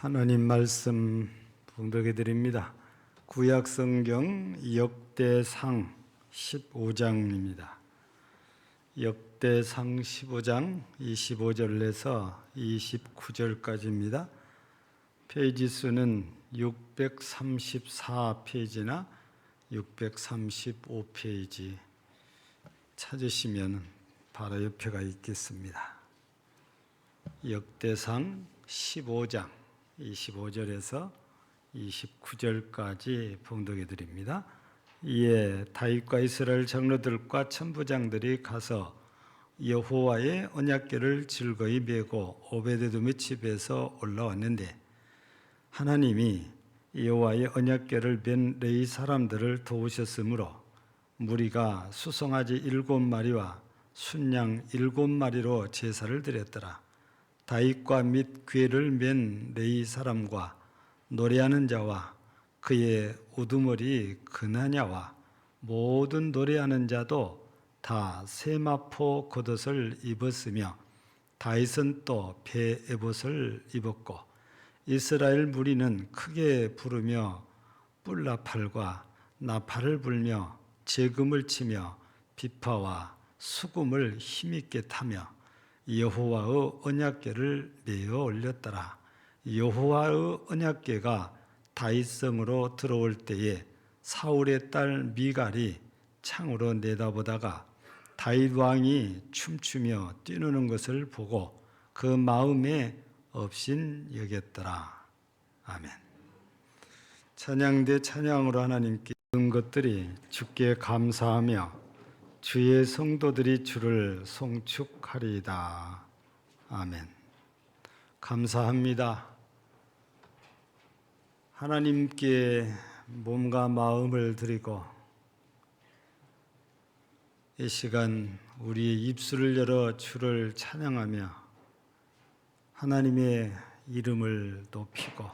하나님 말씀 봉독해 드립니다. 구약 성경 역대상 15장입니다. 역대상 15장 25절에서 29절까지입니다. 페이지 수는 634페이지나 635페이지 찾으시면 바로 옆에가 있겠습니다. 역대상 15장 25절에서 29절까지 봉독해 드립니다. 이에 다윗과 이스라엘 장로들과 천부장들이 가서 여호와의 언약궤를 즐거이 메고 오베데돔의 집에서 올라왔는데 하나님이 여호와의 언약궤를 맨 레위 사람들을 도우셨으므로 무리가 수송아지 7마리와 순양 7마리로 제사를 드렸더라. 다윗과 및 궤를 맨 레위 사람과 노래하는 자와 그의 우두머리 그나냐와 모든 노래하는 자도 다 세마포 겉옷을 입었으며 다윗은 또 배 에봇을 입었고 이스라엘 무리는 크게 부르며 뿔나팔과 나팔을 불며 제금을 치며 비파와 수금을 힘있게 타며 여호와의 언약궤를 메어 올렸더라. 여호와의 언약궤가 다윗성으로 들어올 때에 사울의 딸 미갈이 창으로 내다보다가 다윗 왕이 춤추며 뛰노는 것을 보고 그 마음에 업신 여겼더라. 아멘. 찬양대 찬양으로 하나님께 모든 것들이 주께 감사하며 주의 성도들이 주를 송축하리이다. 아멘. 감사합니다. 하나님께 몸과 마음을 드리고 이 시간 우리의 입술을 열어 주를 찬양하며 하나님의 이름을 높이고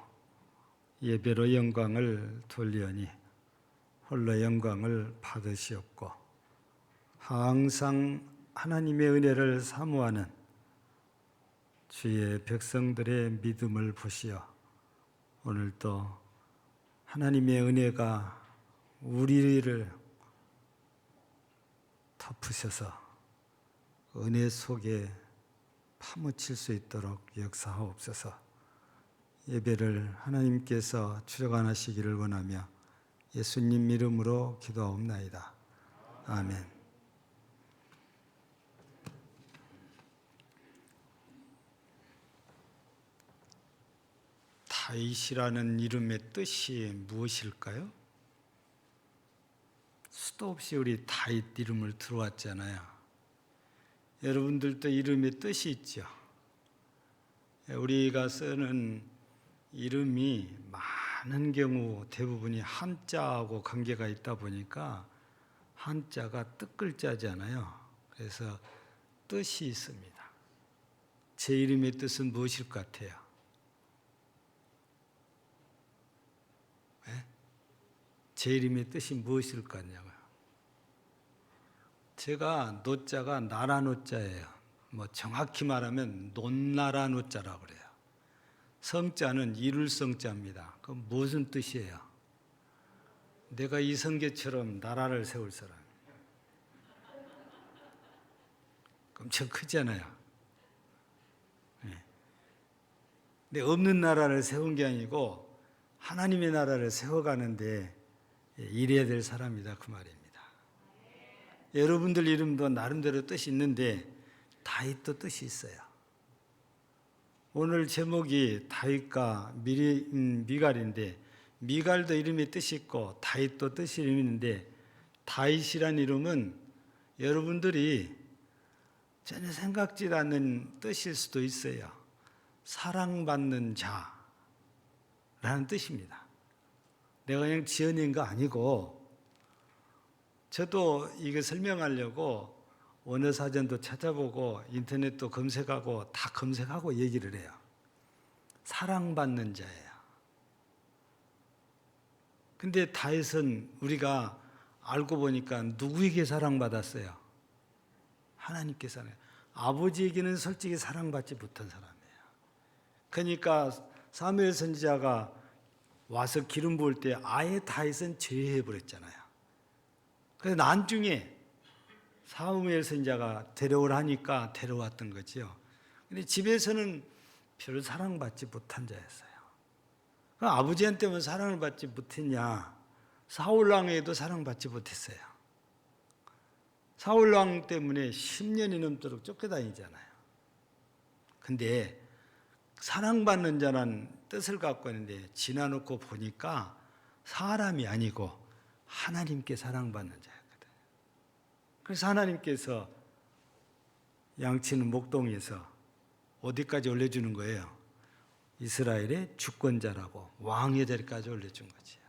예배로 영광을 돌리오니 홀로 영광을 받으시옵고 항상 하나님의 은혜를 사모하는 주의 백성들의 믿음을 보시어 오늘도 하나님의 은혜가 우리를 덮으셔서 은혜 속에 파묻힐 수 있도록 역사하옵소서. 예배를 하나님께서 주관하시기를 원하며 예수님 이름으로 기도하옵나이다. 아멘. 다윗이라는 이름의 뜻이 무엇일까요? 수도 없이 우리 다윗 이름을 들어왔잖아요. 여러분들도 이름의 뜻이 있죠. 우리가 쓰는 이름이 많은 경우 대부분이 한자하고 관계가 있다 보니까 한자가 뜻글자잖아요. 그래서 뜻이 있습니다. 제 이름의 뜻은 무엇일 것 같아요? 제 이름의 뜻이 무엇일 것 같냐고요. 제가 노자가 나라 노자예요. 정확히 말하면 논나라 노자라고 그래요. 성자는 이룰 성자입니다. 그럼 무슨 뜻이에요? 내가 이성계처럼 나라를 세울 사람. 엄청 크잖아요. 근데 없는 나라를 세운 게 아니고 하나님의 나라를 세워가는데 이래야 될 사람이다 그 말입니다. 여러분들 이름도 나름대로 뜻이 있는데 다윗도 뜻이 있어요. 오늘 제목이 다윗과 미갈인데 미갈도 이름이 뜻이 있고 다윗도 뜻이 있는데 다윗이란 이름은 여러분들이 전혀 생각지 않는 뜻일 수도 있어요. 사랑받는 자라는 뜻입니다. 내가 그냥 지어낸 거 아니고 저도 이거 설명하려고 원어사전도 찾아보고 인터넷도 검색하고 다 검색하고 얘기를 해요. 사랑받는 자예요. 근데 다윗은 우리가 알고 보니까 누구에게 사랑받았어요? 하나님께 사랑. 아버지에게는 솔직히 사랑받지 못한 사람이에요. 그러니까 사무엘 선지자가 와서 기름 부을 때 아예 다윗은 제외해 버렸잖아요. 그래서 나중에 사무엘 선지자가 데려오라 하니까 데려왔던 거지요. 근데 집에서는 별로 사랑받지 못한 자였어요. 그럼 아버지한테만 사랑을 받지 못했냐? 사울 왕에게도 사랑받지 못했어요. 사울 왕 때문에 10년이 넘도록 쫓겨다니잖아요. 근데 사랑받는 자란 뜻을 갖고 있는데 지나놓고 보니까 사람이 아니고 하나님께 사랑받는 자였거든요. 그래서 하나님께서 양치는 목동에서 어디까지 올려주는 거예요? 이스라엘의 주권자라고 왕의 자리까지 올려준 거지요.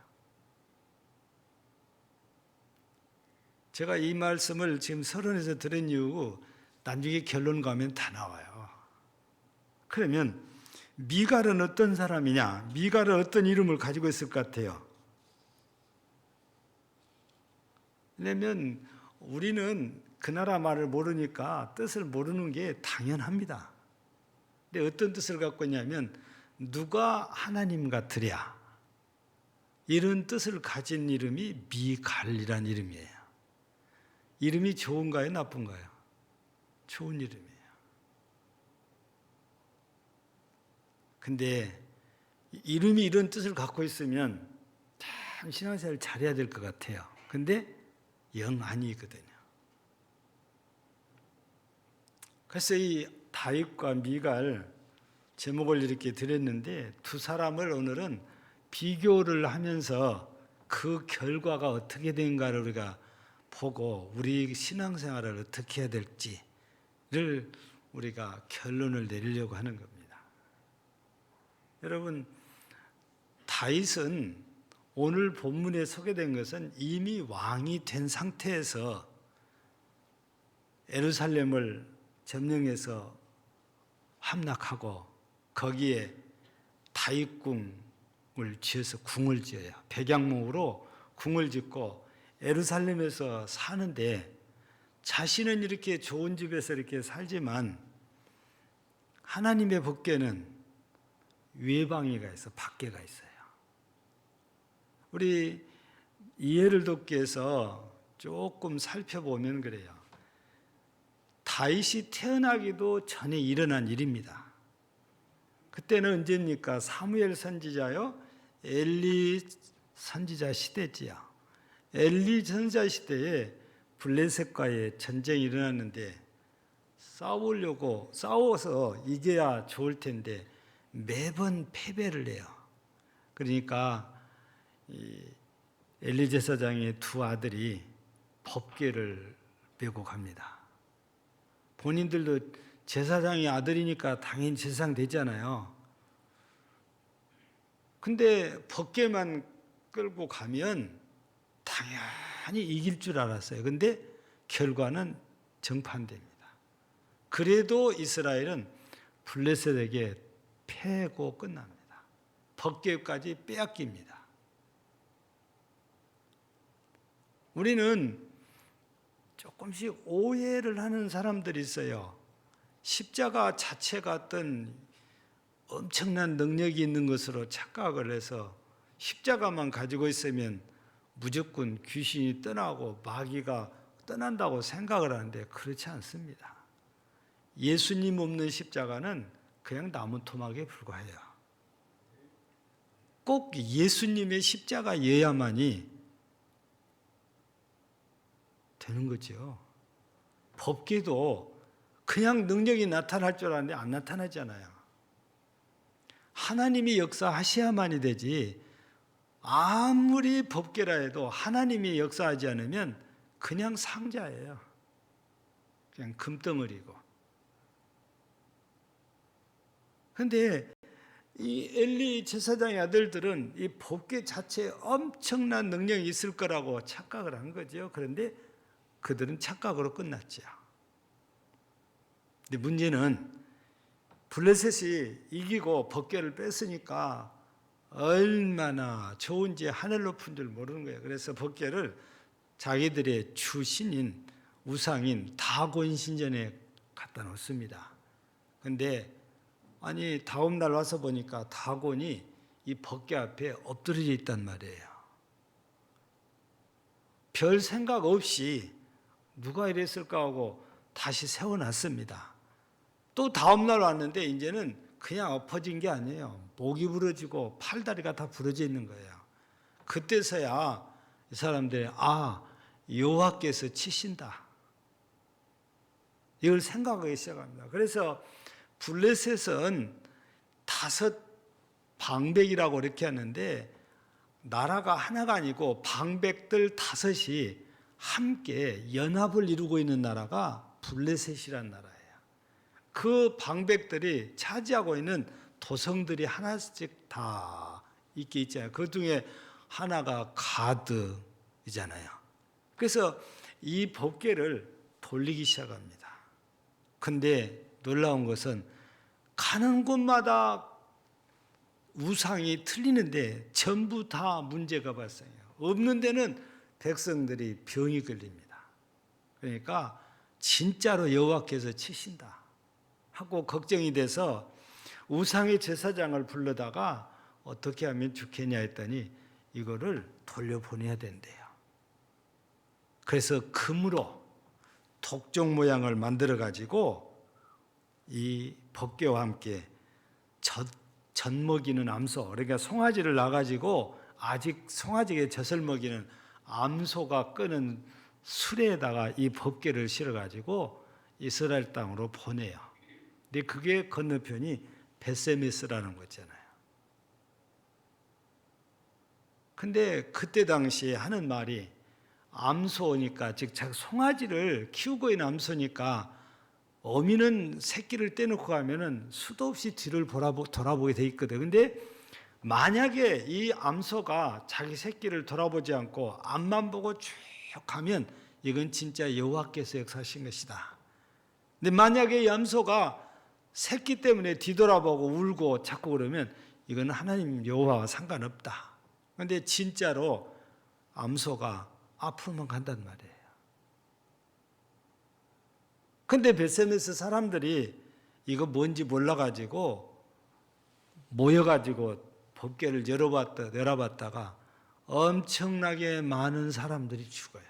제가 이 말씀을 지금 서론에서 들은 이유 나중에 결론 가면 다 나와요. 그러면 미갈은 어떤 사람이냐? 미갈은 어떤 이름을 가지고 있을 것 같아요? 왜냐하면 우리는 그 나라 말을 모르니까 뜻을 모르는 게 당연합니다. 근데 어떤 뜻을 갖고 있냐면 누가 하나님 같으랴 이런 뜻을 가진 이름이 미갈이라는 이름이에요. 이름이 좋은가요? 나쁜가요? 좋은 이름이에요. 근데 이름이 이런 뜻을 갖고 있으면 참 신앙생활을 잘해야 될 것 같아요. 근데 영 아니거든요. 그래서 이 다윗과 미갈 제목을 이렇게 드렸는데 두 사람을 오늘은 비교를 하면서 그 결과가 어떻게 된가를 우리가 보고 우리 신앙생활을 어떻게 해야 될지를 우리가 결론을 내리려고 하는 겁니다. 여러분, 다윗은 오늘 본문에 소개된 것은 이미 왕이 된 상태에서 예루살렘을 점령해서 함락하고 거기에 다윗궁을 지어서 궁을 지어요. 백양목으로 궁을 짓고 예루살렘에서 사는데 자신은 이렇게 좋은 집에서 이렇게 살지만 하나님의 법궤는 외방위가 있어 밖에가 있어요. 우리 이해를 돕기 위해서 조금 살펴보면 그래요. 다윗이 태어나기도 전에 일어난 일입니다. 그때는 언제입니까? 사무엘 선지자요, 엘리 선지자 시대지요. 엘리 선지자 시대에 블레셋과의 전쟁이 일어났는데 싸워서 이겨야 좋을 텐데 매번 패배를 해요. 그러니까 이 엘리 제사장의 두 아들이 법궤를 메고 갑니다. 본인들도 제사장의 아들이니까 당연히 제사장 되잖아요. 근데 법궤만 끌고 가면 당연히 이길 줄 알았어요. 근데 결과는 정판됩니다. 그래도 이스라엘은 블레셋에게 패고 끝납니다. 법궤까지 빼앗깁니다. 우리는 조금씩 오해를 하는 사람들이 있어요. 십자가 자체가 어떤 엄청난 능력이 있는 것으로 착각을 해서 십자가만 가지고 있으면 무조건 귀신이 떠나고 마귀가 떠난다고 생각을 하는데 그렇지 않습니다. 예수님 없는 십자가는 그냥 나무 토막에 불과해요. 꼭 예수님의 십자가여야만이 되는 거죠. 법궤도 그냥 능력이 나타날 줄 알았는데 안 나타나잖아요. 하나님이 역사하셔야만이 되지 아무리 법궤라 해도 하나님이 역사하지 않으면 그냥 상자예요. 그냥 금덩어리고. 그런데 이 엘리 제사장의 아들들은 이 법궤 자체에 엄청난 능력이 있을 거라고 착각을 한 거죠. 그런데 그들은 착각으로 끝났죠. 근데 문제는 블레셋이 이기고 법궤를 뺐으니까 얼마나 좋은지 하늘 높은 줄 모르는 거예요. 그래서 법궤를 자기들의 주신인 우상인 다곤 신전에 갖다 놓습니다. 그런데 아니 다음 날 와서 보니까 다곤이 이 법궤 앞에 엎드려져 있단 말이에요. 별 생각 없이 누가 이랬을까 하고 다시 세워놨습니다. 또 다음 날 왔는데 이제는 그냥 엎어진 게 아니에요. 목이 부러지고 팔다리가 다 부러져 있는 거예요. 그때서야 이 사람들이 여호와께서 치신다, 이걸 생각하기 시작합니다. 그래서 블레셋은 5 방백이라고 이렇게 하는데, 나라가 하나가 아니고 방백들 5이 함께 연합을 이루고 있는 나라가 블레셋이라는 나라예요. 그 방백들이 차지하고 있는 도성들이 하나씩 다 있게 있잖아요. 그 중에 하나가 가드이잖아요. 그래서 이 법궤를 돌리기 시작합니다. 근데 놀라운 것은 가는 곳마다 우상이 틀리는데 전부 다 문제가 발생해요. 없는 데는 백성들이 병이 걸립니다. 그러니까 진짜로 여호와께서 치신다 하고 걱정이 돼서 우상의 제사장을 불러다가 어떻게 하면 좋겠냐 했더니 이거를 돌려보내야 된대요. 그래서 금으로 독종 모양을 만들어 가지고 이 법궤와 함께 젖 먹이는 암소, 그러니까 송아지를 낳아가지고 아직 송아지에게 젖을 먹이는 암소가 끄는 수레에다가 이 법궤를 실어가지고 이스라엘 땅으로 보내요. 근데 그게 건너편이 벳세메스라는 거잖아요. 근데 그때 당시에 하는 말이 암소니까, 즉 송아지를 키우고 있는 암소니까 어미는 새끼를 떼놓고 가면은 수도 없이 뒤를 돌아보게 돼 있거든. 근데 만약에 이 암소가 자기 새끼를 돌아보지 않고 앞만 보고 쭉 가면 이건 진짜 여호와께서 역사하신 것이다. 근데 만약에 이 암소가 새끼 때문에 뒤돌아보고 울고 자꾸 그러면 이건 하나님 여호와와 상관없다. 근데 진짜로 암소가 앞으로만 간단 말이에요. 근데 벳세메스 사람들이 이거 뭔지 몰라가지고 모여가지고 법궤를 열어봤다가 엄청나게 많은 사람들이 죽어요.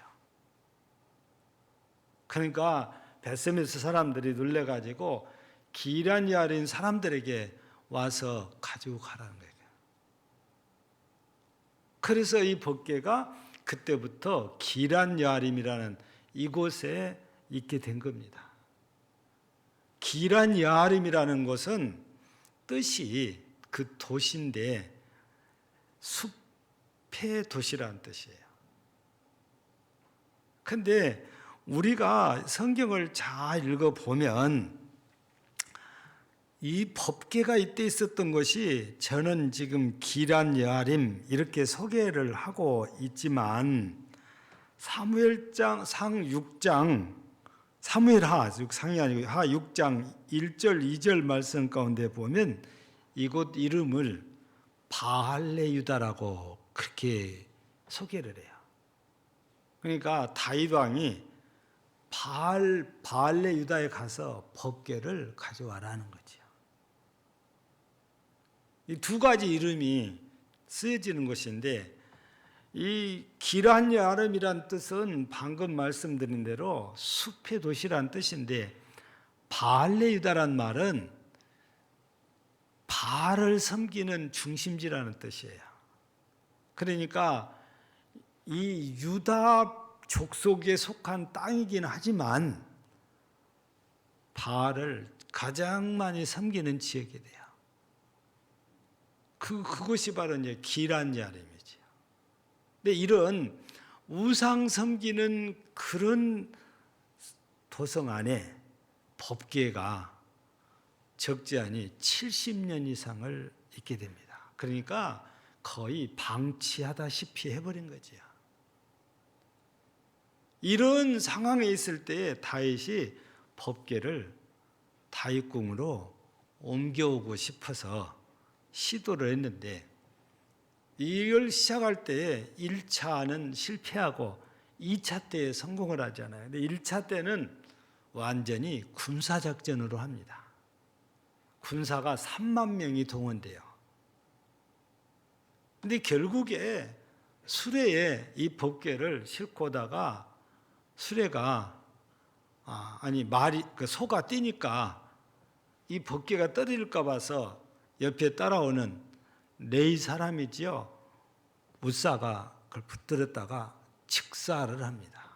그러니까 벳세메스 사람들이 놀래가지고 기란 야린 사람들에게 와서 가지고 가라는 거예요. 그래서 이 법궤가 그때부터 기란 야림이라는 이곳에 있게 된 겁니다. 기란 야림이라는 것은 뜻이 그 도시인데 숲의 도시라는 뜻이에요. 근데 우리가 성경을 잘 읽어보면 이 법궤가 이때 있었던 것이, 저는 지금 기란 야림 이렇게 소개를 하고 있지만 사무엘상 6장, 사무엘하, 상이 아니고 하 6장 1절 2절 말씀 가운데 보면 이곳 이름을 바알레 유다라고 그렇게 소개를 해요. 그러니까 다윗 왕이 바알레 유다에 가서 법궤를 가져와라는 거죠. 이 2가지 이름이 쓰여지는 것인데, 이 기란 야름이란 뜻은 방금 말씀드린 대로 숲의 도시란 뜻인데, 바알레 유다란 말은 바알을 섬기는 중심지라는 뜻이에요. 그러니까 이 유다 족속에 속한 땅이긴 하지만 바알을 가장 많이 섬기는 지역이 돼요. 그것이 바로 이제 기란 야림이죠. 근데 이런 우상 섬기는 그런 도성 안에 법궤가 적지 않이 70년 이상을 있게 됩니다. 그러니까 거의 방치하다시피 해버린 거죠. 이런 상황에 있을 때 다윗이 법궤를 다윗궁으로 옮겨오고 싶어서 시도를 했는데, 이걸 시작할 때 1차는 실패하고 2차 때에 성공을 하잖아요. 근데 1차 때는 완전히 군사작전으로 합니다. 군사가 3만 명이 동원돼요. 근데 결국에 수레에 이 법궤를 싣고 오다가 수레가 소가 뛰니까 이 법궤가 떨어질까 봐서 옆에 따라오는 레위 사람이지요. 무사가 그걸 붙들었다가 직사를 합니다.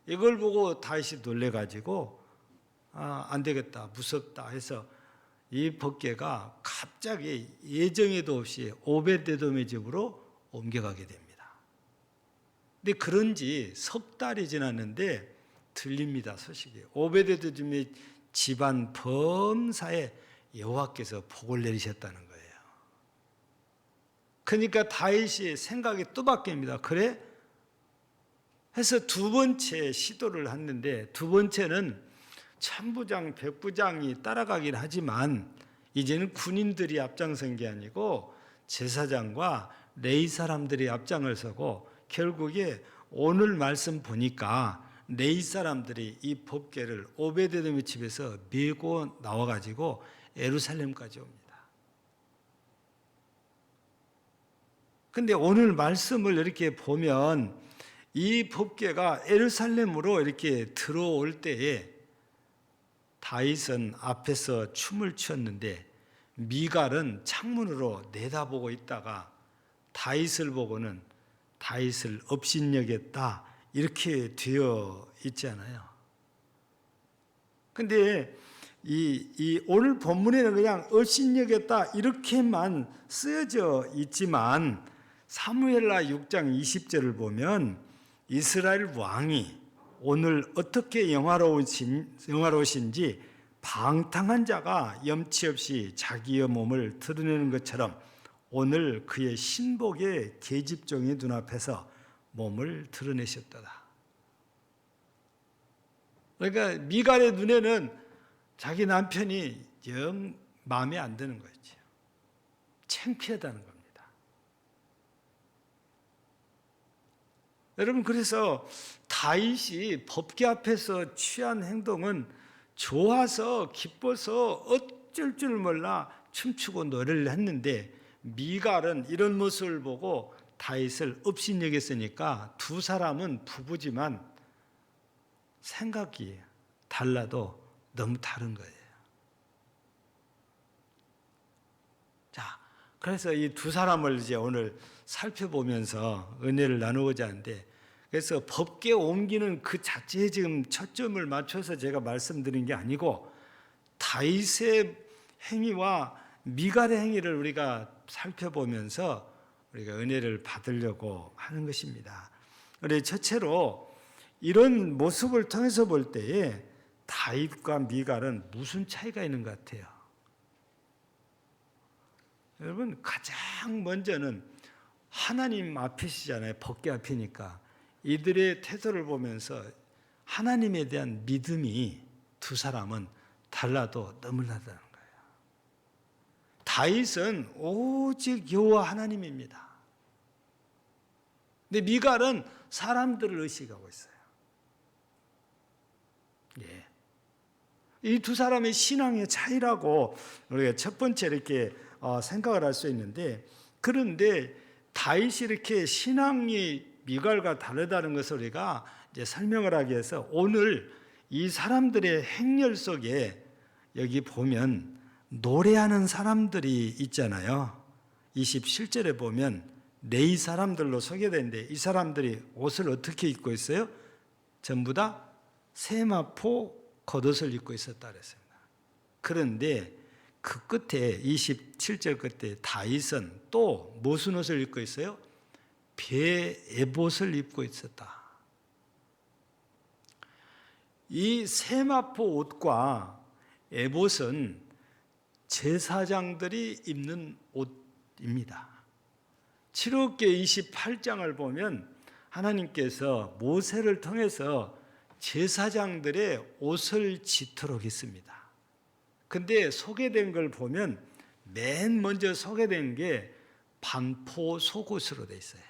이걸 보고 다윗이 놀래가지고 안 되겠다, 무섭다 해서 이 법궤가 갑자기 예정에도 없이 오벳에돔의 집으로 옮겨가게 됩니다. 근데 그런 지 석 달이 지났는데 들립니다, 소식이. 오벳에돔의 집안 범사에 여호와께서 복을 내리셨다는 거예요. 그러니까 다윗이 생각이 또 바뀝니다. 그래? 해서 두 번째 시도를 했는데, 두 번째는 천부장, 백부장이 따라가긴 하지만 이제는 군인들이 앞장선 게 아니고 제사장과 레위 사람들이 앞장을 서고, 결국에 오늘 말씀 보니까 레위 사람들이 이 법궤를 오베데돔의 집에서 메고 나와가지고 예루살렘까지 옵니다. 근데 오늘 말씀을 이렇게 보면 이 법궤가 예루살렘으로 이렇게 들어올 때에 다윗은 앞에서 춤을 추었는데 미갈은 창문으로 내다보고 있다가 다윗을 보고는 다윗을 업신여겼다, 이렇게 되어 있잖아요. 근데 이 오늘 본문에는 그냥 업신여겼다 이렇게만 쓰여져 있지만 사무엘하 6장 20절을 보면 이스라엘 왕이 오늘 어떻게 영화로우신지 방탕한 자가 염치 없이 자기의 몸을 드러내는 것처럼 오늘 그의 신복의 계집종의 눈앞에서 몸을 드러내셨도다. 그러니까 미갈의 눈에는 자기 남편이 영 마음에 안 드는 거죠. 창피하다는 겁니다. 여러분, 그래서 다윗이 법궤 앞에서 취한 행동은 좋아서 기뻐서 어쩔 줄 몰라 춤추고 노래를 했는데, 미갈은 이런 모습을 보고 다윗을 업신여겼으니까 두 사람은 부부지만 생각이 달라도 너무 다른 거예요. 자, 그래서 이 두 사람을 이제 오늘 살펴보면서 은혜를 나누고자 하는데, 그래서 법궤 옮기는 그 자체에 지금 초점을 맞춰서 제가 말씀드린 게 아니고 다윗의 행위와 미갈의 행위를 우리가 살펴보면서 우리가 은혜를 받으려고 하는 것입니다. 우리 첫째로 이런 모습을 통해서 볼 때에 다윗과 미갈은 무슨 차이가 있는 것 같아요? 여러분, 가장 먼저는 하나님 앞이시잖아요. 법궤 앞이니까. 이들의 태도를 보면서 하나님에 대한 믿음이 두 사람은 달라도 너무나다는 거예요. 다윗은 오직 여호와 하나님입니다. 근데 미갈은 사람들을 의식하고 있어요. 예. 이 두 사람의 신앙의 차이라고 우리가 첫 번째 이렇게 생각을 할 수 있는데, 그런데 다윗이 이렇게 신앙이 미갈과 다르다는 것을 우리가 이제 설명을 하기 위해서 오늘 이 사람들의 행렬 속에 여기 보면 노래하는 사람들이 있잖아요. 27절에 보면 레위 사람들로 소개되는데 이 사람들이 옷을 어떻게 입고 있어요? 전부 다 세마포 겉옷을 입고 있었다 그랬습니다. 그런데 그 끝에 27절 끝에 다윗은 또 무슨 옷을 입고 있어요? 배 에봇을 입고 있었다. 이 세마포 옷과 에봇은 제사장들이 입는 옷입니다. 출애굽기 28장을 보면 하나님께서 모세를 통해서 제사장들의 옷을 짓도록 했습니다. 근데 소개된 걸 보면 맨 먼저 소개된 게 반포 속옷으로 되어 있어요.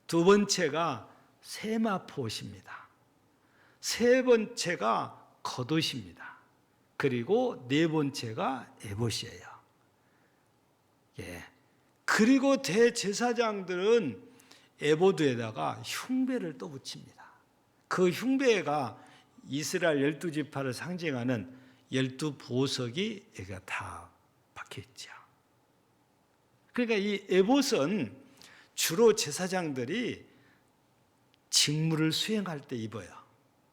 두 번째가 세마포 옷입니다. 세 번째가 겉옷입니다. 그리고 네 번째가 에봇이에요. 예. 그리고 대제사장들은 에보드에다가 흉배를 또 붙입니다. 그 흉배가 이스라엘 12지파를 상징하는 12보석이 여기가 다 박혀있죠. 그러니까 이 에봇은 주로 제사장들이 직무를 수행할 때 입어요.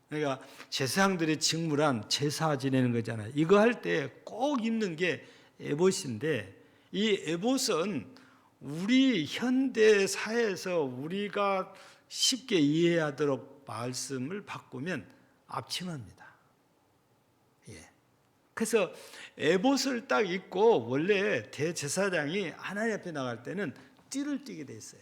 그러니까 제사장들의 직무란 제사 지내는 거잖아요. 이거 할 때 꼭 입는 게 에봇인데, 이 에봇은 우리 현대 사회에서 우리가 쉽게 이해하도록 말씀을 바꾸면 앞치마입니다. 예. 그래서 에봇을 딱 입고 원래 대제사장이 하나님 앞에 나갈 때는 띠를 띠게 돼 있어요.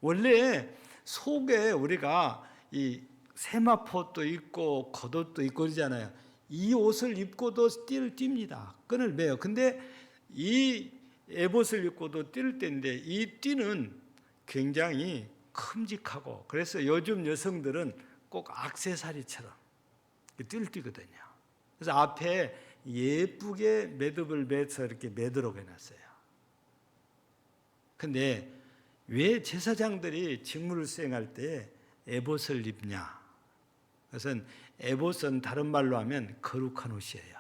원래 속에 우리가 이 세마포도 있고 겉옷도 있고 그러잖아요. 이 옷을 입고도 띠를 띱니다. 끈을 매요. 근데 이 에봇을 입고도 띠를 떼는데 이 띠는 굉장히 큼직하고, 그래서 요즘 여성들은 꼭 액세서리처럼 띠를 띠거든요. 그래서 앞에 예쁘게 매듭을 매서 이렇게 매도록 해놨어요. 근데 왜 제사장들이 직무를 수행할 때 에봇을 입냐? 그것은 에봇은 다른 말로 하면 거룩한 옷이에요.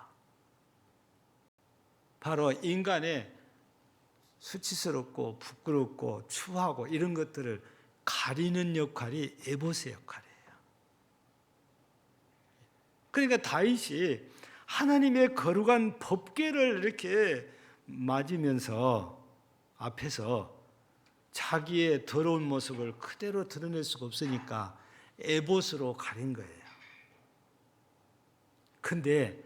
바로 인간의 수치스럽고 부끄럽고 추하고 이런 것들을 가리는 역할이 에봇의 역할이에요. 그러니까 다윗이 하나님의 거룩한 법궤를 이렇게 맞으면서 앞에서 자기의 더러운 모습을 그대로 드러낼 수가 없으니까 에봇으로 가린 거예요. 근데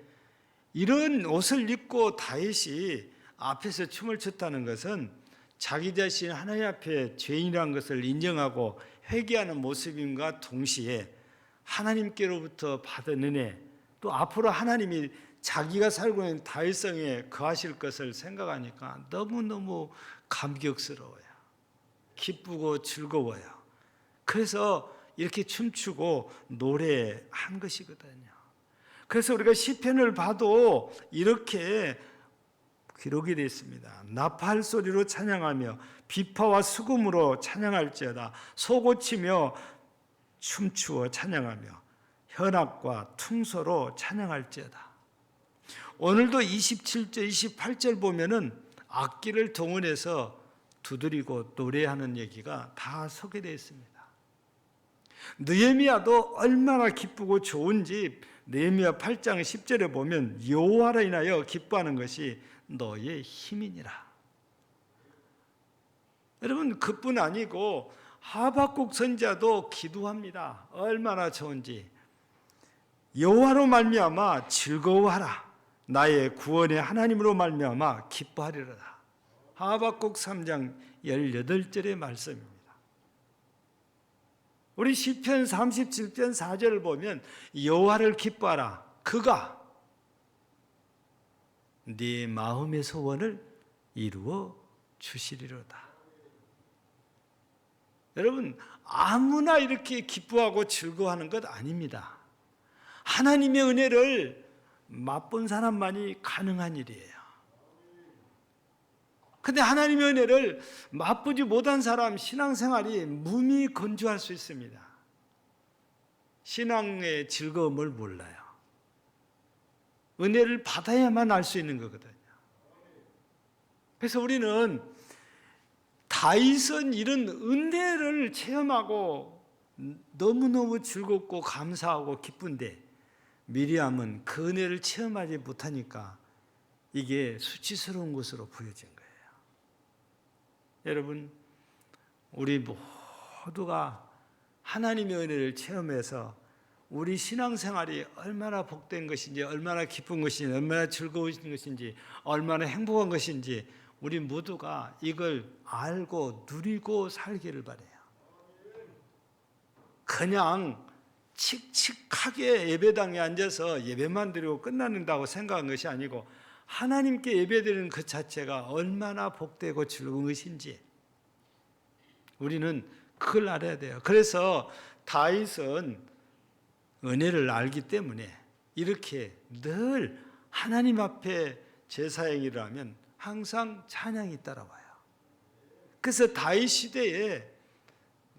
이런 옷을 입고 다윗이 앞에서 춤을 췄다는 것은 자기 자신 하나님 앞에 죄인이라는 것을 인정하고 회개하는 모습임과 동시에 하나님께로부터 받은 은혜, 또 앞으로 하나님이 자기가 살고 있는 다윗성에 거하실 것을 생각하니까 너무너무 감격스러워요. 기쁘고 즐거워요. 그래서 이렇게 춤추고 노래한 것이거든요. 그래서 우리가 시편을 봐도 이렇게 기록이 되어 있습니다. 나팔 소리로 찬양하며 비파와 수금으로 찬양할지어다. 소고치며 춤추어 찬양하며 현악과 퉁소로 찬양할지어다. 오늘도 27절, 28절 보면은 악기를 동원해서 두드리고 노래하는 얘기가 다 소개되어 있습니다. 느헤미야도 얼마나 기쁘고 좋은지 느헤미야 8장 10절에 보면 여호와로 인하여 기뻐하는 것이 너의 힘이니라. 여러분, 그뿐 아니고 하박국 선지자도 기도합니다. 얼마나 좋은지. 여호와로 말미암아 즐거워하라. 나의 구원의 하나님으로 말미암아 기뻐하리로다. 하박국 3장 18절의 말씀입니다. 우리 시편 37편 4절을 보면 여호와를 기뻐하라. 그가 네 마음의 소원을 이루어 주시리로다. 여러분, 아무나 이렇게 기뻐하고 즐거워하는 것 아닙니다. 하나님의 은혜를 맛본 사람만이 가능한 일이에요. 근데 하나님의 은혜를 맛보지 못한 사람 신앙생활이 무미건조할 수 있습니다. 신앙의 즐거움을 몰라요. 은혜를 받아야만 알 수 있는 거거든요. 그래서 우리는 다윗은 이런 은혜를 체험하고 너무너무 즐겁고 감사하고 기쁜데 미리암은 그 은혜를 체험하지 못하니까 이게 수치스러운 것으로 보여진 거예요. 여러분, 우리 모두가 하나님의 은혜를 체험해서 우리 신앙생활이 얼마나 복된 것인지, 얼마나 기쁜 것인지, 얼마나 즐거운 것인지, 얼마나 행복한 것인지 우리 모두가 이걸 알고 누리고 살기를 바라요. 그냥 칙칙하게 예배당에 앉아서 예배만 드리고 끝나는다고 생각한 것이 아니고 하나님께 예배드리는 그 자체가 얼마나 복되고 즐거운 것인지 우리는 그걸 알아야 돼요. 그래서 다윗은 은혜를 알기 때문에 이렇게 늘 하나님 앞에 제사행위를 하면 항상 찬양이 따라와요. 그래서 다윗 시대에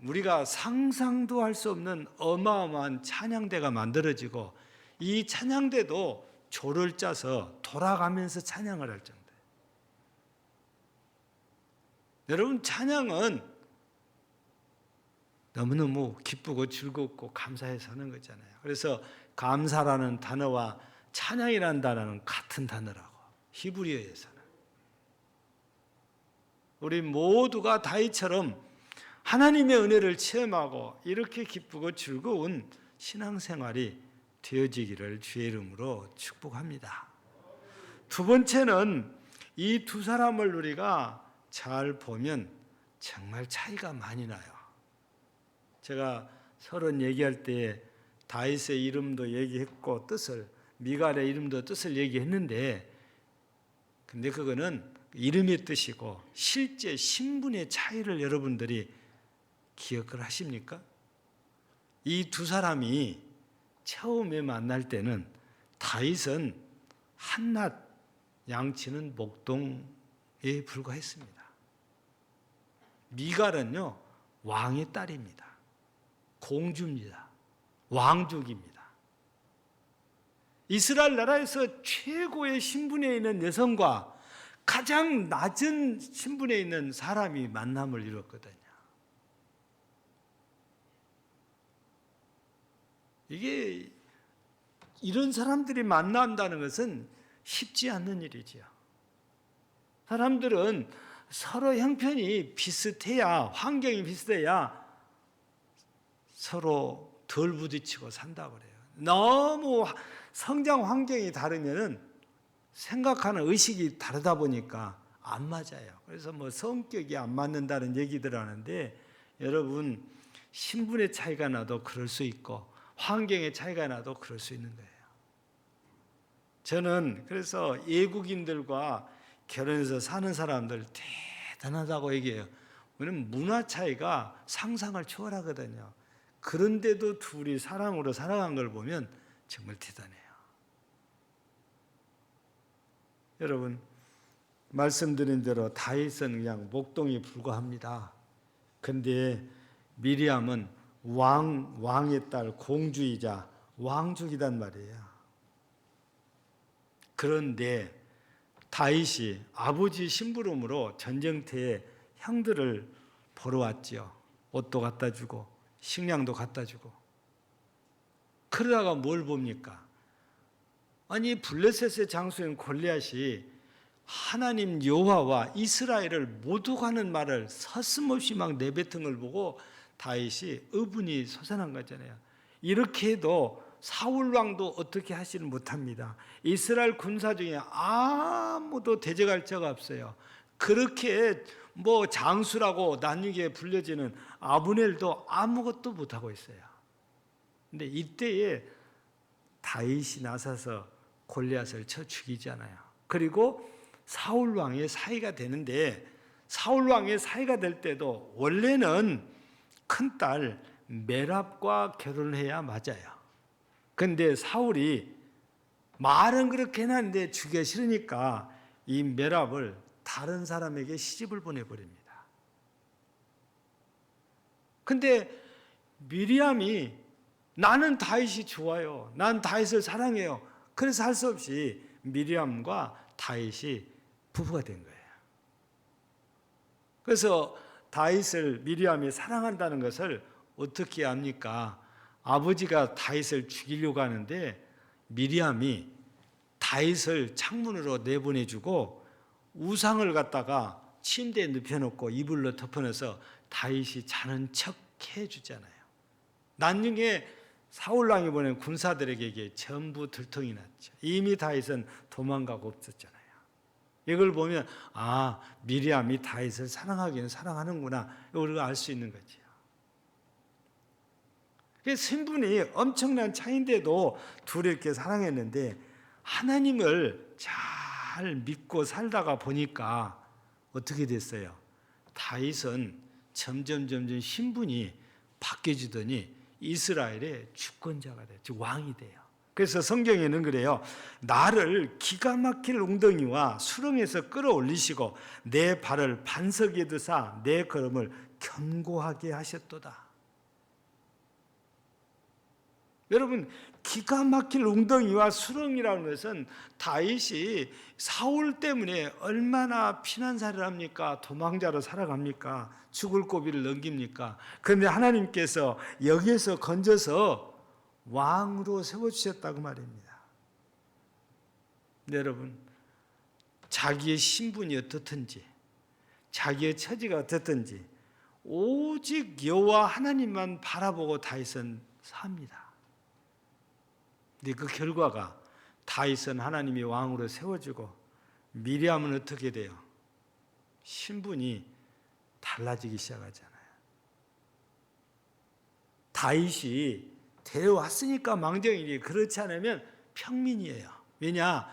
우리가 상상도 할 수 없는 어마어마한 찬양대가 만들어지고 이 찬양대도 조를 짜서 돌아가면서 찬양을 할 정도예요. 여러분, 찬양은 너무너무 기쁘고 즐겁고 감사해서 하는 거잖아요. 그래서 감사라는 단어와 찬양이라는 단어는 같은 단어라고, 히브리어에서는. 우리 모두가 다윗처럼 하나님의 은혜를 체험하고 이렇게 기쁘고 즐거운 신앙생활이 되어지기를 주의 이름으로 축복합니다. 두 번째는 이 두 사람을 우리가 잘 보면 정말 차이가 많이 나요. 제가 서론 얘기할 때 다윗의 이름도 얘기했고 미갈의 이름도 뜻을 얘기했는데, 근데 그거는 이름의 뜻이고 실제 신분의 차이를 여러분들이 기억을 하십니까? 이 두 사람이 처음에 만날 때는 다윗은 한낱 양치는 목동에 불과했습니다. 미갈은요, 왕의 딸입니다. 공주입니다. 왕족입니다. 이스라엘 나라에서 최고의 신분에 있는 여성과 가장 낮은 신분에 있는 사람이 만남을 이뤘거든요. 이게 이런 사람들이 만난다는 것은 쉽지 않는 일이지요. 사람들은 서로 형편이 비슷해야, 환경이 비슷해야 서로 덜 부딪히고 산다고 그래요. 너무 성장 환경이 다르면은 생각하는 의식이 다르다 보니까 안 맞아요. 그래서 뭐 성격이 안 맞는다는 얘기들 하는데, 여러분, 신분의 차이가 나도 그럴 수 있고 환경의 차이가 나도 그럴 수 있는 거예요. 저는 그래서 외국인들과 결혼해서 사는 사람들 대단하다고 얘기해요. 왜냐면 문화 차이가 상상을 초월하거든요. 그런데도 둘이 사랑으로 살아간 걸 보면 정말 대단해요. 여러분, 말씀드린 대로 다윗은 그냥 목동이 불과합니다. 근데 미리암은 왕의 딸, 공주이자 왕족이란 말이에요. 그런데 다윗이 아버지 심부름으로 전쟁터에 형들을 보러 왔지요. 옷도 갖다 주고 식량도 갖다 주고. 그러다가 뭘 봅니까? 아니, 블레셋의 장수인 골리앗이 하나님 여호와와 이스라엘을 모두 가는 말을 서슴없이 막 내뱉은 걸 보고 다윗이 의분이 솟아난 거잖아요. 이렇게 해도 사울 왕도 어떻게 하지는 못합니다. 이스라엘 군사 중에 아무도 대적할 자가 없어요. 그렇게 뭐 장수라고 낯익게 불려지는 아브넬도 아무것도 못하고 있어요. 근데 이때에 다윗이 나서서 골리앗을 쳐 죽이잖아요. 그리고 사울 왕의 사위가 되는데, 사울 왕의 사위가 될 때도 원래는 큰딸 메랍과 결혼해야 맞아요. 근데 사울이 말은 그렇게 해놨는데 죽여 싫으니까 이 메랍을 다른 사람에게 시집을 보내버립니다. 근데 미리암이 나는 다윗이 좋아요. 난 다윗을 사랑해요. 그래서 할 수 없이 미리암과 다윗이 부부가 된 거예요. 그래서 다윗을 미리암이 사랑한다는 것을 어떻게 압니까? 아버지가 다윗을 죽이려고 하는데 미리암이 다윗을 창문으로 내보내주고 우상을 갖다가 침대에 눕혀놓고 이불로 덮어놔서 다윗이 자는 척 해주잖아요. 나중에 사울왕이 보낸 군사들에게 이게 전부 들통이 났죠. 이미 다윗은 도망가고 없었잖아요. 이걸 보면 미리암이 다윗을 사랑하기는 사랑하는구나, 우리가 알 수 있는 거죠. 신분이 엄청난 차이인데도 둘이 이렇게 사랑했는데, 하나님을 잘 믿고 살다가 보니까 어떻게 됐어요? 다윗은 점점 신분이 바뀌어지더니 이스라엘의 주권자가 돼요. 즉 왕이 돼요. 그래서 성경에는 그래요. 나를 기가 막힐 웅덩이와 수렁에서 끌어올리시고 내 발을 반석에 두사 내 걸음을 견고하게 하셨도다. 여러분, 기가 막힐 웅덩이와 수렁이라는 것은 다윗이 사울 때문에 얼마나 피난살이를 합니까? 도망자로 살아갑니까? 죽을 고비를 넘깁니까? 그런데 하나님께서 여기에서 건져서 왕으로 세워주셨다고 말입니다. 여러분, 자기의 신분이 어떻든지 자기의 처지가 어떻든지 오직 여호와 하나님만 바라보고 다윗은 삽니다. 근데 그 결과가 다윗은 하나님이 왕으로 세워주고 미리암은 어떻게 돼요? 신분이 달라지기 시작하잖아요. 다윗이 데려왔으니까 망정이지 그렇지 않으면 평민이에요. 왜냐?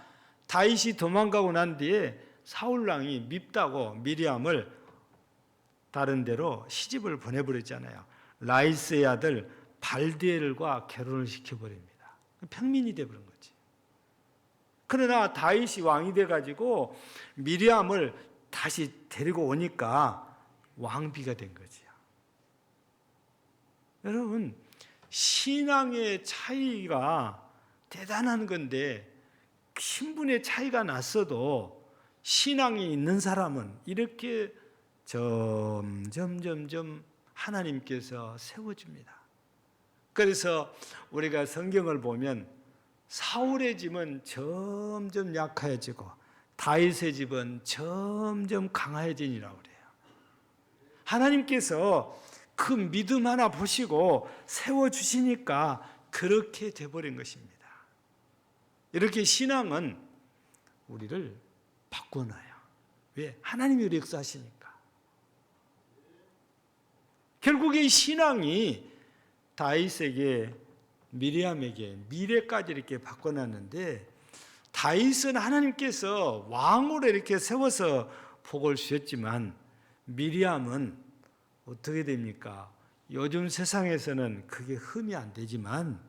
다윗이 도망가고 난 뒤에 사울왕이 밉다고 미리암을 다른 데로 시집을 보내버렸잖아요. 라이스의 아들 발디엘과 결혼을 시켜버립니다. 평민이 되어버린 거지. 그러나 다윗이 왕이 돼가지고 미리암을 다시 데리고 오니까 왕비가 된 거지요. 여러분, 신앙의 차이가 대단한 건데 신분의 차이가 났어도 신앙이 있는 사람은 이렇게 점점 하나님께서 세워줍니다. 그래서 우리가 성경을 보면 사울의 집은 점점 약해지고 다윗의 집은 점점 강해지니라고 그래요. 하나님께서 그 믿음 하나 보시고 세워주시니까 그렇게 돼버린 것입니다. 이렇게 신앙은 우리를 바꿔놔요. 왜? 하나님이 우리 역사하시니까. 결국에 신앙이 다윗에게 미리암에게 미래까지 이렇게 바꿔놨는데 다윗은 하나님께서 왕으로 이렇게 세워서 복을 주셨지만 미리암은 어떻게 됩니까? 요즘 세상에서는 그게 흠이 안 되지만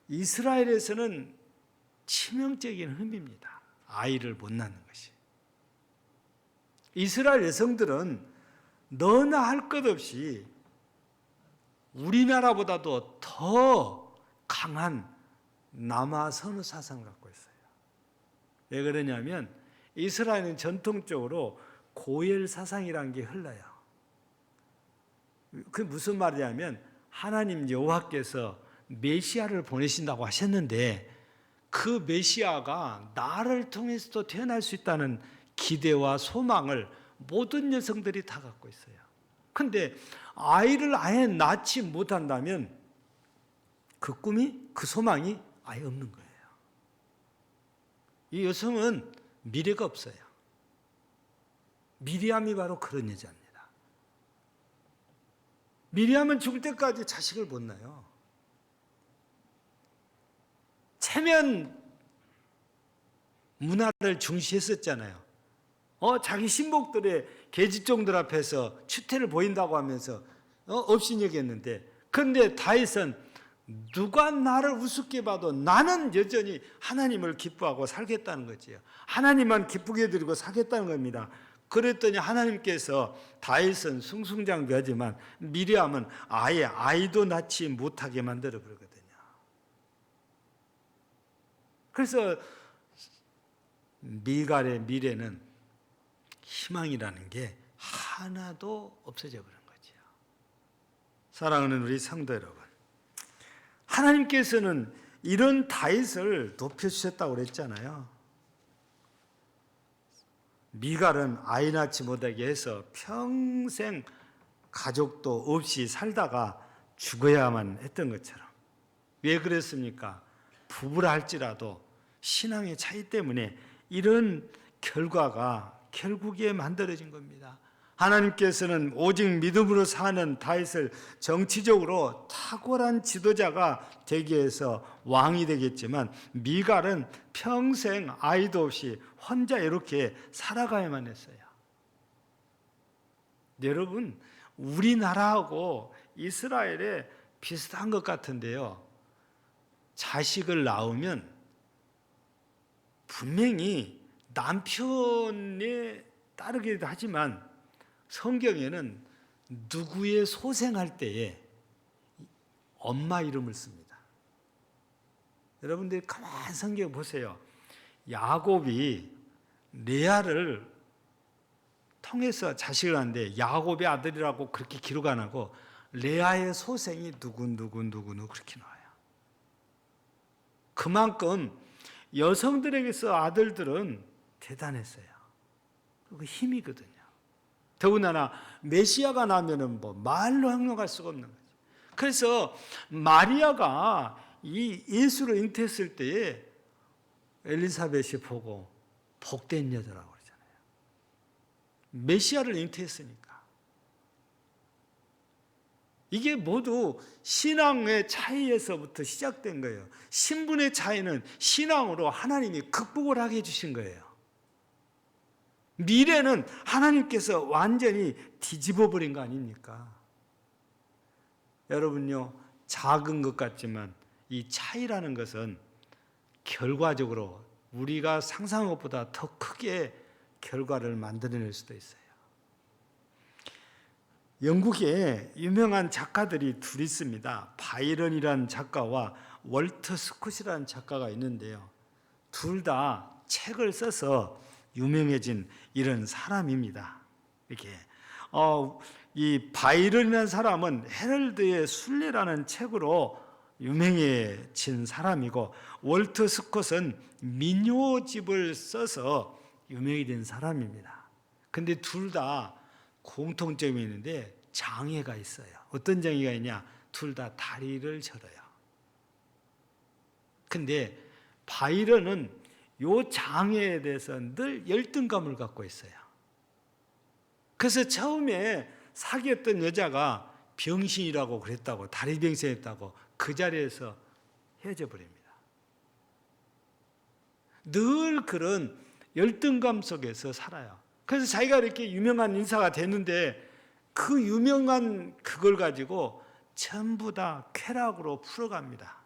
이스라엘에서는 치명적인 흠입니다. 아이를 못 낳는 것이. 이스라엘 여성들은 너나 할 것 없이 우리나라보다도 더 강한 남아 선호 사상을 갖고 있어요. 왜 그러냐면 이스라엘은 전통적으로 고엘 사상이라는 게 흘러요. 그게 무슨 말이냐면 하나님 여호와께서 메시아를 보내신다고 하셨는데 그 메시아가 나를 통해서도 태어날 수 있다는 기대와 소망을 모든 여성들이 다 갖고 있어요. 그런데 아이를 아예 낳지 못한다면 그 꿈이, 그 소망이 아예 없는 거예요. 이 여성은 미래가 없어요. 미리암이 바로 그런 여자입니다. 미리암은 죽을 때까지 자식을 못 낳아요. 체면 문화를 중시했었잖아요. 자기 신복들의 계집종들 앞에서 추태를 보인다고 하면서 업신여겼는데, 그런데 다윗은 누가 나를 우습게 봐도 나는 여전히 하나님을 기뻐하고 살겠다는 거지요. 하나님만 기쁘게 드리고 살겠다는 겁니다. 그랬더니 하나님께서 다윗은 승승장구하지만 미리암은 아예 아이도 낳지 못하게 만들어 버리거든요. 그래서 미갈의 미래는 희망이라는 게 하나도 없어져 버린 거죠. 사랑하는 우리 성도 여러분, 하나님께서는 이런 다윗을 높여주셨다고 그랬잖아요. 미갈은 아이 낳지 못하게 해서 평생 가족도 없이 살다가 죽어야만 했던 것처럼. 왜 그랬습니까? 부부라 할지라도 신앙의 차이 때문에 이런 결과가 결국에 만들어진 겁니다. 하나님께서는 오직 믿음으로 사는 다윗을 정치적으로 탁월한 지도자가 되기 위해서 왕이 되겠지만 미갈은 평생 아이도 없이 혼자 이렇게 살아가야만 했어요. 여러분, 우리나라하고 이스라엘에 비슷한 것 같은데요. 자식을 낳으면 분명히 남편에 따르기도 하지만 성경에는 누구의 소생할 때에 엄마 이름을 씁니다. 여러분들 가만히 성경 보세요. 야곱이 레아를 통해서 자식을 낳는데 야곱의 아들이라고 그렇게 기록 안 하고 레아의 소생이 누구 그렇게 나와요. 그만큼 여성들에게서 아들들은 대단했어요. 그 힘이거든요. 더군다나 메시아가 나면은 뭐 말로 형용할 수가 없는 거죠. 그래서 마리아가 이 예수를 잉태했을 때에 엘리사벳이 보고 복된 여자라고 그러잖아요. 메시아를 잉태했으니까. 이게 모두 신앙의 차이에서부터 시작된 거예요. 신분의 차이는 신앙으로 하나님이 극복을 하게 해주신 거예요. 미래는 하나님께서 완전히 뒤집어 버린 거 아닙니까? 여러분요, 작은 것 같지만 이 차이라는 것은 결과적으로 우리가 상상한 것보다 더 크게 결과를 만들어낼 수도 있어요. 영국에 유명한 작가들이 둘 있습니다. 바이런이라는 작가와 월터 스콧이라는 작가가 있는데요. 둘 다 책을 써서 유명해진 이런 사람입니다. 이렇게 이 바이런이라는 사람은 헤럴드의 순례라는 책으로 유명해진 사람이고 월터 스콧은 민요집을 써서 유명이 된 사람입니다. 근데 둘 다 공통점이 있는데 장애가 있어요. 어떤 장애가 있냐? 둘 다 다리를 절어요. 근데 바이런은 이 장애에 대해서 늘 열등감을 갖고 있어요. 그래서 처음에 사귀었던 여자가 병신이라고 그랬다고, 다리 병신했다고 그 자리에서 헤어져 버립니다. 늘 그런 열등감 속에서 살아요. 그래서 자기가 이렇게 유명한 인사가 됐는데 그 유명한 그걸 가지고 전부 다 쾌락으로 풀어갑니다.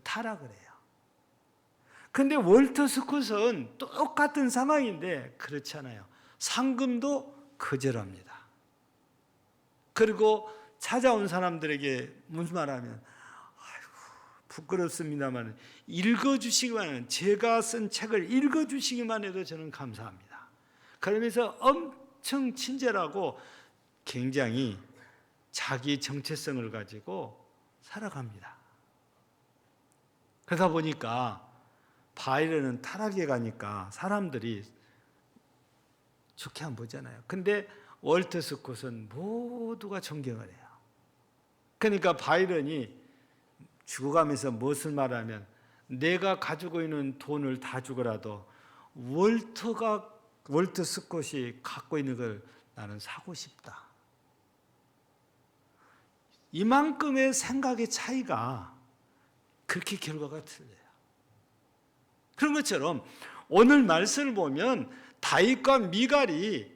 타락을 해요. 근데 월터 스콧은 똑같은 상황인데 그렇지 않아요. 상금도 거절합니다. 그리고 찾아온 사람들에게 무슨 말하면 아이고 부끄럽습니다만 읽어주시기만 하면 제가 쓴 책을 읽어주시기만 해도 저는 감사합니다. 그러면서 엄청 친절하고 굉장히 자기 정체성을 가지고 살아갑니다. 그러다 보니까 바이런은 타락에 가니까 사람들이 좋게 안 보잖아요. 근데 월터 스콧은 모두가 존경을 해요. 그러니까 바이런이 죽어가면서 무엇을 말하면 내가 가지고 있는 돈을 다 주고라도 월터 스콧이 갖고 있는 걸 나는 사고 싶다. 이만큼의 생각의 차이가 그렇게 결과가 틀려요. 그런 것처럼 오늘 말씀을 보면 다윗과 미갈이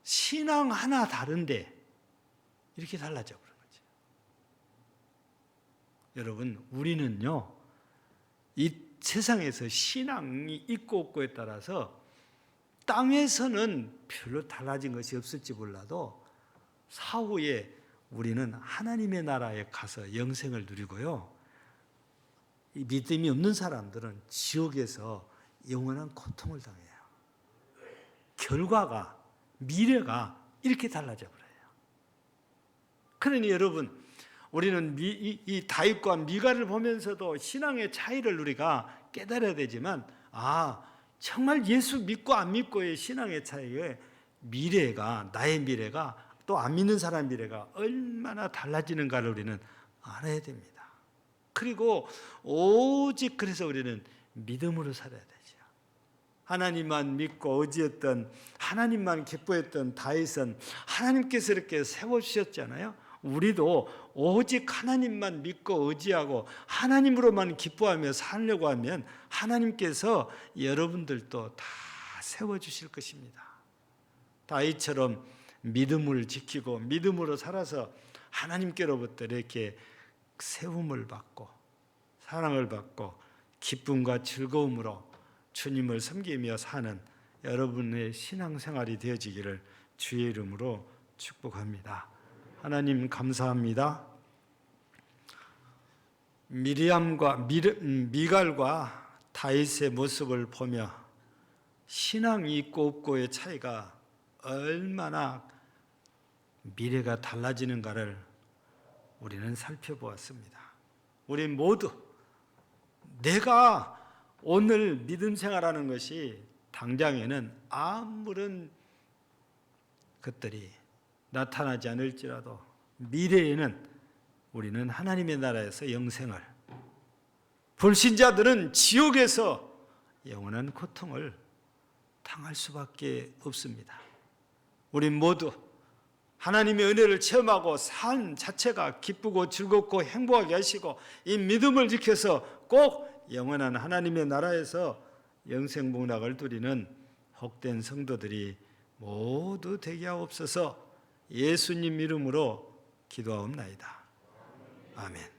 신앙 하나 다른데 이렇게 달라져 버린 거죠. 여러분, 우리는요, 이 세상에서 신앙이 있고 없고에 따라서 땅에서는 별로 달라진 것이 없을지 몰라도 사후에 우리는 하나님의 나라에 가서 영생을 누리고요. 이 믿음이 없는 사람들은 지옥에서 영원한 고통을 당해요. 결과가, 미래가 이렇게 달라져 버려요. 그러니 여러분, 우리는 이 다윗과 미갈을 보면서도 신앙의 차이를 우리가 깨달아야 되지만, 정말 예수 믿고 안 믿고의 신앙의 차이에 미래가, 나의 미래가 또 안 믿는 사람 미래가 얼마나 달라지는가를 우리는 알아야 됩니다. 그리고 오직 그래서 우리는 믿음으로 살아야 되죠. 하나님만 믿고 의지했던, 하나님만 기뻐했던 다윗은 하나님께서 이렇게 세워주셨잖아요. 우리도 오직 하나님만 믿고 의지하고 하나님으로만 기뻐하며 살려고 하면 하나님께서 여러분들도 다 세워주실 것입니다. 다윗처럼 믿음을 지키고 믿음으로 살아서 하나님께로부터 이렇게 세움을 받고 사랑을 받고 기쁨과 즐거움으로 주님을 섬기며 사는 여러분의 신앙생활이 되어지기를 주의 이름으로 축복합니다. 하나님 감사합니다. 미갈과 다윗의 모습을 보며 신앙이 있고 없고의 차이가 얼마나 미래가 달라지는가를 우리는 살펴보았습니다. 우리 모두 내가 오늘 믿음 생활하는 것이 당장에는 아무런 것들이 나타나지 않을지라도 미래에는 우리는 하나님의 나라에서 영생을, 불신자들은 지옥에서 영원한 고통을 당할 수밖에 없습니다. 우리 모두 하나님의 은혜를 체험하고 삶 자체가 기쁘고 즐겁고 행복하게 하시고 이 믿음을 지켜서 꼭 영원한 하나님의 나라에서 영생복락을 누리는 복된 성도들이 모두 되게 하옵소서. 예수님 이름으로 기도하옵나이다. 아멘.